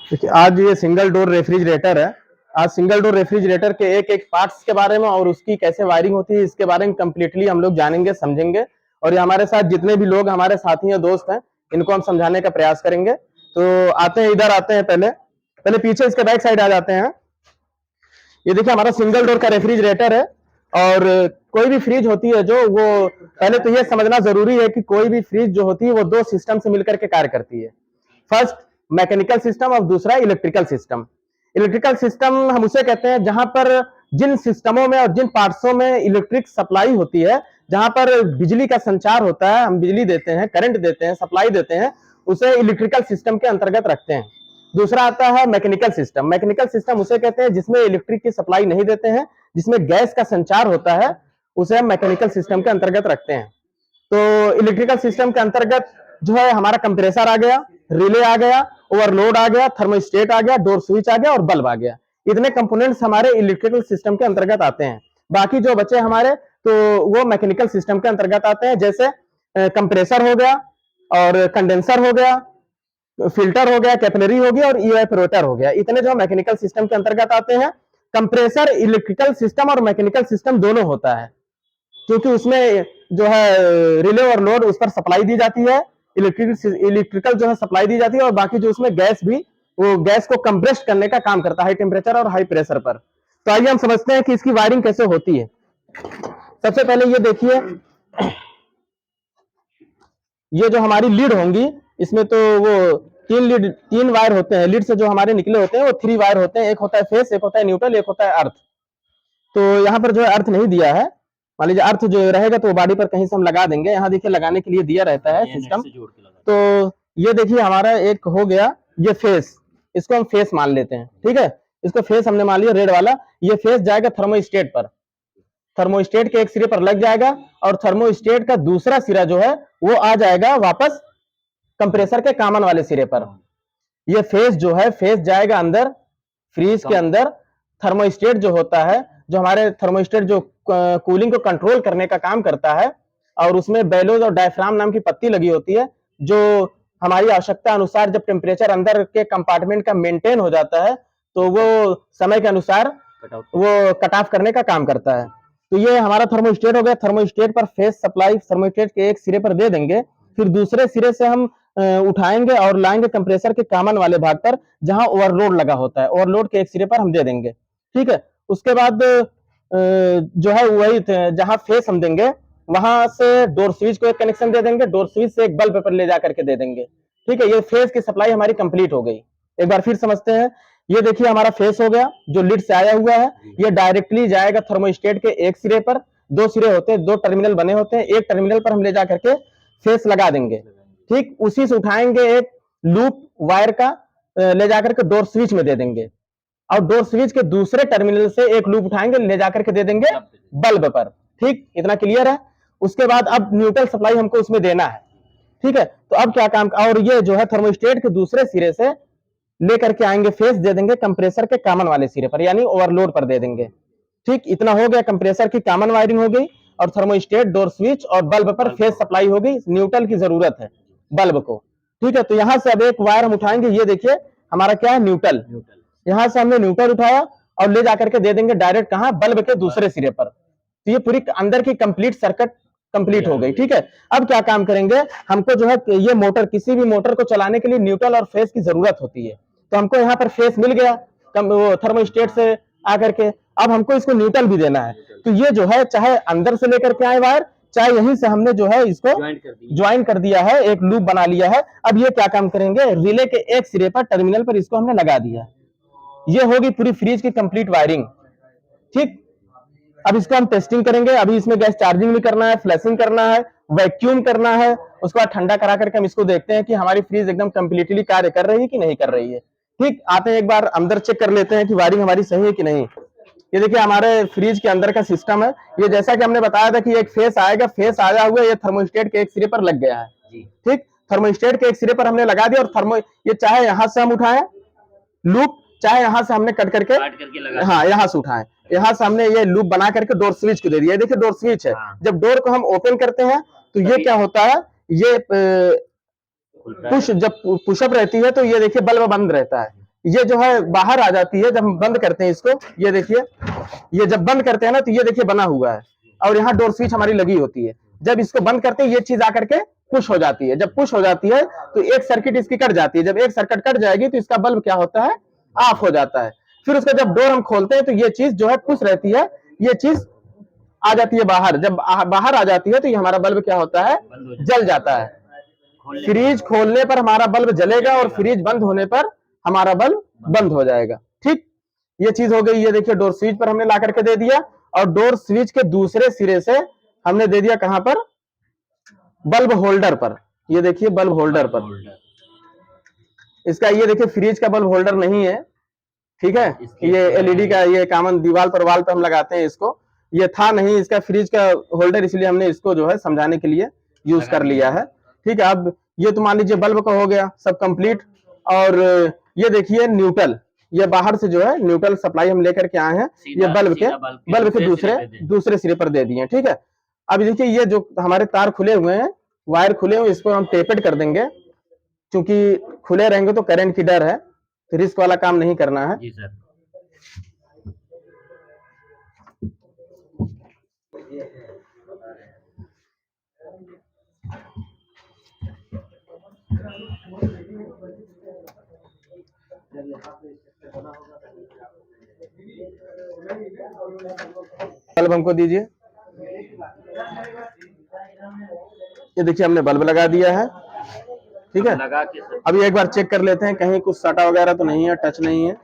देखिए आज ये सिंगल डोर रेफ्रिजरेटर है। आज सिंगल डोर रेफ्रिजरेटर के एक एक पार्ट्स के बारे में और उसकी कैसे वायरिंग होती है इसके बारे में कंप्लीटली हम लोग जानेंगे, समझेंगे। और ये हमारे साथ जितने भी लोग हमारे साथी हैं, दोस्त हैं, इनको हम समझाने का प्रयास करेंगे। तो आते हैं, इधर आते हैं, पहले पहले पीछे इसके बैक साइड आ जाते हैं। ये देखिए हमारा सिंगल डोर का रेफ्रिजरेटर है। और कोई भी फ्रिज होती है जो, वो पहले तो ये समझना जरूरी है कि कोई भी फ्रिज जो होती है वो दो सिस्टम से मिलकर के कार्य करती है। फर्स्ट मैकेनिकल सिस्टम और दूसरा इलेक्ट्रिकल सिस्टम। इलेक्ट्रिकल सिस्टम हम उसे कहते हैं जहां पर जिन सिस्टमों में और जिन पार्ट्सों में इलेक्ट्रिक सप्लाई होती है, जहां पर बिजली का संचार होता है, हम बिजली देते हैं, करंट देते हैं, सप्लाई देते हैं, उसे इलेक्ट्रिकल सिस्टम के अंतर्गत रखते हैं। दूसरा आता है मैकेनिकल सिस्टम। मैकेनिकल सिस्टम उसे कहते हैं जिसमें इलेक्ट्रिक की सप्लाई नहीं देते हैं, जिसमें गैस का संचार होता है, उसे हम मैकेनिकल सिस्टम के अंतर्गत रखते हैं। तो इलेक्ट्रिकल सिस्टम के अंतर्गत जो है हमारा कंप्रेसर आ गया, रिले आ गया, ओवरलोड आ गया, थर्मोस्टेट आ गया, डोर स्विच आ गया और बल्ब आ गया। इतने कंपोनेंट्स हमारे इलेक्ट्रिकल सिस्टम के अंतर्गत आते हैं। बाकी जो बचे हमारे तो वो मैकेनिकल सिस्टम के अंतर्गत आते हैं, जैसे कंप्रेसर हो गया और कंडेंसर हो गया, फिल्टर हो गया, कैपिलरी हो गया और इवेपोरेटर हो गया। इतने जो मैकेनिकल सिस्टम के अंतर्गत आते हैं। कंप्रेसर इलेक्ट्रिकल सिस्टम और मैकेनिकल सिस्टम दोनों होता है, क्योंकि उसमें जो है रिले और लोड उस पर सप्लाई दी जाती है, इलेक्ट्रिकल जो है सप्लाई दी जाती है, और बाकी जो उसमें गैस भी, वो गैस को कंप्रेस करने का काम करता है हाई टेम्परेचर और हाई प्रेशर पर। तो आइए हम समझते हैं कि इसकी वायरिंग कैसे होती है। सबसे पहले ये देखिए, ये जो हमारी लीड होंगी, इसमें तो वो तीन वायर होते हैं। लीड से जो हमारे निकले होते हैं वो 3 वायर होते हैं। एक होता है फेस, एक होता है न्यूट्रल, एक होता है अर्थ। तो यहाँ पर जो है अर्थ नहीं दिया है। मान लीजिए अर्थ जो रहेगा तो बॉडी पर कहीं से हम लगा देंगे। यहाँ देखिए लगाने के लिए दिया रहता है सिस्टम। तो ये देखिए हमारा एक हो गया ये फेस, इसको हम फेस मान लेते हैं, ठीक है। इसको फेस हमने मान लिया रेड वाला। ये फेस जाएगा थर्मोस्टेट पर, थर्मोस्टेट के एक सिरे पर लग जाएगा और थर्मोस्टेट का दूसरा सिरा जो है वो आ जाएगा वापस कंप्रेसर के कॉमन वाले सिरे पर। ये फेस जो है, फेस जाएगा अंदर फ्रीज के अंदर। थर्मोस्टेट जो होता है, जो हमारे थर्मोस्टेट जो कूलिंग को कंट्रोल करने का काम करता है, और उसमें बेलोज और डायफ्राम नाम की पत्ती लगी होती है, जो हमारी आवश्यकता अनुसार जब टेम्परेचर अंदर के कंपार्टमेंट का मेंटेन हो जाता है तो वो समय के अनुसार वो कट ऑफ करने का काम करता है। तो ये हमारा थर्मोस्टेट हो गया। थर्मोस्टेट पर फेस सप्लाई थर्मोस्टेट के एक सिरे पर दे देंगे, फिर दूसरे सिरे से हम उठाएंगे और लाएंगे कंप्रेसर के कॉमन वाले भाग पर, जहां ओवरलोड लगा होता है। ओवरलोड के एक सिरे पर हम दे देंगे, ठीक है। उसके बाद जो है वही जहां फेस हम देंगे वहां से डोर स्विच को एक कनेक्शन दे देंगे, डोर स्विच से एक बल्ब पर ले जाकर के दे देंगे, ठीक है। ये फेस की सप्लाई हमारी कंप्लीट हो गई। एक बार फिर समझते हैं। ये देखिए हमारा फेस हो गया जो लीड से आया हुआ है। ये डायरेक्टली जाएगा थर्मोस्टेट के एक सिरे पर। 2 सिरे होते हैं, 2 टर्मिनल बने होते हैं। एक टर्मिनल पर हम ले जाकर के फेस लगा देंगे, ठीक। उसी से उठाएंगे एक लूप वायर का, ले जाकर के डोर स्विच में दे देंगे, और डोर स्विच के दूसरे टर्मिनल से एक लूप उठाएंगे, ले जाकर के दे देंगे बल्ब पर, ठीक। इतना क्लियर है। उसके बाद अब न्यूट्रल सप्लाई हमको उसमें देना है, ठीक है। तो अब क्या काम, और ये जो है थर्मोस्टेट के दूसरे सिरे से लेकर के आएंगे, फेस दे देंगे कंप्रेसर के कॉमन वाले सिरे पर, यानी ओवरलोड पर दे देंगे, ठीक। इतना हो गया। कंप्रेसर की कॉमन वायरिंग हो गई और थर्मोस्टेट, डोर स्विच और बल्ब पर फेस सप्लाई हो गई। न्यूट्रल की जरूरत है बल्ब को, ठीक है। तो यहां से अब एक वायर हम उठाएंगे। ये देखिए हमारा क्या है, न्यूट्रल। यहां से हमने न्यूट्रल उठाया और ले जाकर के दे देंगे डायरेक्ट कहां, बल्ब के दूसरे सिरे पर। तो ये पूरी अंदर की कंप्लीट सर्किट कंप्लीट हो गई, ठीक है। अब क्या काम करेंगे, हमको जो है ये मोटर, किसी भी मोटर को चलाने के लिए न्यूट्रल और फेस की जरूरत होती है। तो हमको यहाँ पर फेस मिल गया थर्मोस्टेट से आकर के। अब हमको इसको न्यूट्रल भी देना है। तो ये जो है चाहे अंदर से लेकर के आए वायर, चाहे यहीं से हमने जो है इसको ज्वाइन कर दिया है, एक लूप बना लिया है। अब ये क्या काम करेंगे, रिले के एक सिरे पर टर्मिनल पर इसको हमने लगा दिया। ये होगी पूरी फ्रिज की कंप्लीट वायरिंग, ठीक। अब इसको हम टेस्टिंग करेंगे। अभी इसमें गैस चार्जिंग भी करना है, फ्लैशिंग करना है, वैक्यूम करना है। उसके बाद ठंडा करा करके हम इसको देखते हैं कि हमारी फ्रिज एकदम कंप्लीटली कार्य कर रही है कि नहीं कर रही है, ठीक। आते हैं एक बार अंदर चेक कर लेते हैं कि वायरिंग हमारी सही है कि नहीं। ये देखिए हमारे फ्रिज के अंदर का सिस्टम है। ये जैसा कि हमने बताया था कि एक फेस आएगा, फेस आया हुआ है, ये थर्मोस्टेट के एक सिरे पर लग गया है, ठीक। थर्मोस्टेट के एक सिरे पर हमने लगा दिया और ये चाहे यहां से हम उठाएं लूप, चाहे यहां से हमने कट करके हाँ यहां से उठाएं। यहाँ से हमने ये लूप बना करके डोर स्विच को दे दिया। देखिए डोर स्विच है। जब डोर को हम ओपन करते हैं तो ये क्या होता है, ये पुश जब पुशअप रहती है तो ये देखिए बल्ब बंद रहता है। ये जो है बाहर आ जाती है जब हम बंद करते हैं इसको। ये देखिए, ये जब बंद करते हैं ना तो ये देखिए बना हुआ है और यहाँ डोर स्विच हमारी लगी होती है। जब इसको बंद करते हैं ये चीज आकर के पुश हो जाती है। जब पुश हो जाती है तो एक सर्किट इसकी कट जाती है। जब एक सर्किट कट जाएगी तो इसका बल्ब क्या होता है, ऑफ हो जाता है। फिर उसका जब डोर हम खोलते हैं तो ये चीज जो है पुश रहती है, ये चीज आ जाती है बाहर। जब बाहर आ जाती है तो ये हमारा बल्ब क्या होता है, जल जाता है। फ्रीज खोलने पर हमारा बल्ब जलेगा और फ्रीज बंद होने पर हमारा बल्ब बंद हो जाएगा। ठीक, ये चीज हो गई। ये देखिए डोर स्विच पर हमने ला करके दे दिया और डोर स्विच के दूसरे सिरे से हमने दे दिया कहां पर, बल्ब होल्डर पर। ये देखिए बल्ब होल्डर पर। इसका ये देखिए फ्रिज का बल्ब होल्डर नहीं है, ठीक है। ये एलईडी का, ये कॉमन दीवार पर वाल पर हम लगाते हैं इसको, ये था नहीं इसका फ्रिज का होल्डर, इसलिए हमने इसको जो है समझाने के लिए यूज कर लिया है। ठीक है, अब ये तो मान लीजिए बल्ब का हो गया सब कंप्लीट। और ये देखिए न्यूट्रल, ये बाहर से जो है न्यूट्रल सप्लाई हम लेकर के आए हैं, ये बल्ब के दूसरे सिरे पर दे दिए। ठीक है, अब देखिए ये जो हमारे तार खुले हुए हैं, वायर खुले हुए, इसको हम टेपेड कर देंगे, क्योंकि खुले रहेंगे तो करंट की डर है, तो रिस्क वाला काम नहीं करना है। जी सर। बल्ब हमको दीजिए। ये देखिए हमने बल्ब लगा दिया है। ठीक है, लगा के अभी एक बार चेक कर लेते हैं कहीं कुछ सटा वगैरह तो नहीं है, टच नहीं है।